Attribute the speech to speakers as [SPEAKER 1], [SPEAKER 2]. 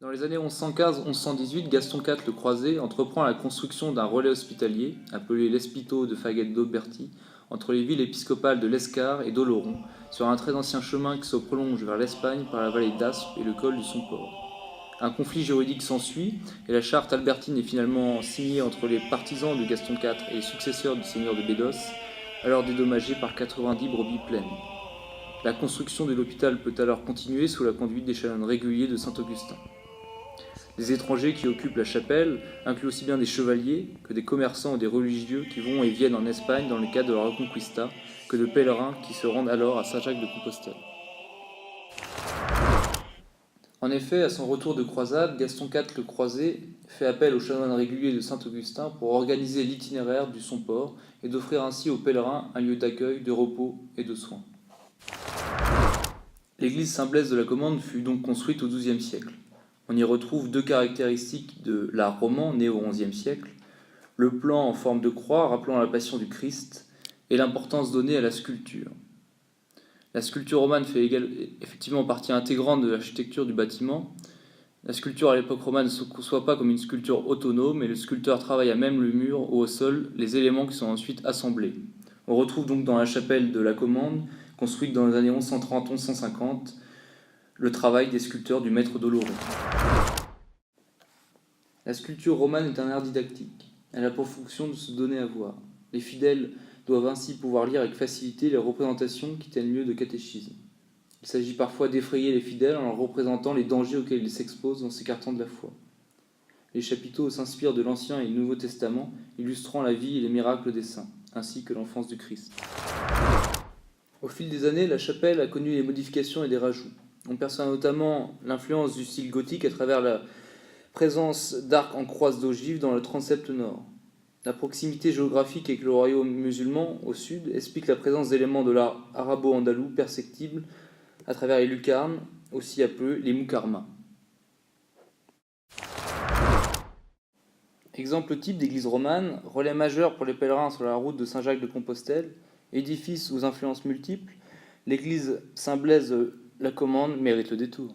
[SPEAKER 1] Dans les années 1115-1118, Gaston IV le Croisé entreprend la construction d'un relais hospitalier, appelé l'Espito de Faguet d'Auberti, entre les villes épiscopales de l'Escar et d'Oloron, sur un très ancien chemin qui se prolonge vers l'Espagne par la vallée d'Aspe et le col du Somport. Un conflit juridique s'ensuit, et la charte albertine est finalement signée entre les partisans de Gaston IV et les successeurs du seigneur de Bédos, alors dédommagé par 90 brebis pleines. La construction de l'hôpital peut alors continuer sous la conduite des chanoines réguliers de Saint-Augustin. Les étrangers qui occupent la chapelle incluent aussi bien des chevaliers que des commerçants ou des religieux qui vont et viennent en Espagne dans le cadre de la Reconquista, que de pèlerins qui se rendent alors à Saint-Jacques-de-Compostelle. En effet, à son retour de croisade, Gaston IV le Croisé fait appel aux chanoines réguliers de Saint-Augustin pour organiser l'itinéraire du Somport et d'offrir ainsi aux pèlerins un lieu d'accueil, de repos et de soins. L'église Saint-Blaise de la Commande fut donc construite au XIIe siècle. On y retrouve deux caractéristiques de l'art roman né au XIe siècle, le plan en forme de croix rappelant la passion du Christ et l'importance donnée à la sculpture. La sculpture romane fait effectivement partie intégrante de l'architecture du bâtiment. La sculpture à l'époque romane ne se conçoit pas comme une sculpture autonome, et le sculpteur travaille à même le mur ou au sol les éléments qui sont ensuite assemblés. On retrouve donc dans la chapelle de la Commande, construite dans les années 1130-1150, le travail des sculpteurs du maître d'Oloron. La sculpture romane est un art didactique. Elle a pour fonction de se donner à voir. Les fidèles doivent ainsi pouvoir lire avec facilité les représentations qui tiennent lieu de catéchisme. Il s'agit parfois d'effrayer les fidèles en leur représentant les dangers auxquels ils s'exposent en s'écartant de la foi. Les chapiteaux s'inspirent de l'Ancien et du Nouveau Testament, illustrant la vie et les miracles des saints, ainsi que l'enfance du Christ. Au fil des années, la chapelle a connu des modifications et des rajouts. On perçoit notamment l'influence du style gothique à travers la présence d'arcs en croise d'ogives dans le transept nord. La proximité géographique avec le royaume musulman au sud explique la présence d'éléments de l'art arabo-andalou perceptibles à travers les lucarnes, aussi appelées les mukarmas. Exemple type d'église romane, relais majeur pour les pèlerins sur la route de Saint-Jacques-de-Compostelle, édifice aux influences multiples, l'église Saint-Blaise de la Commande mérite le détour.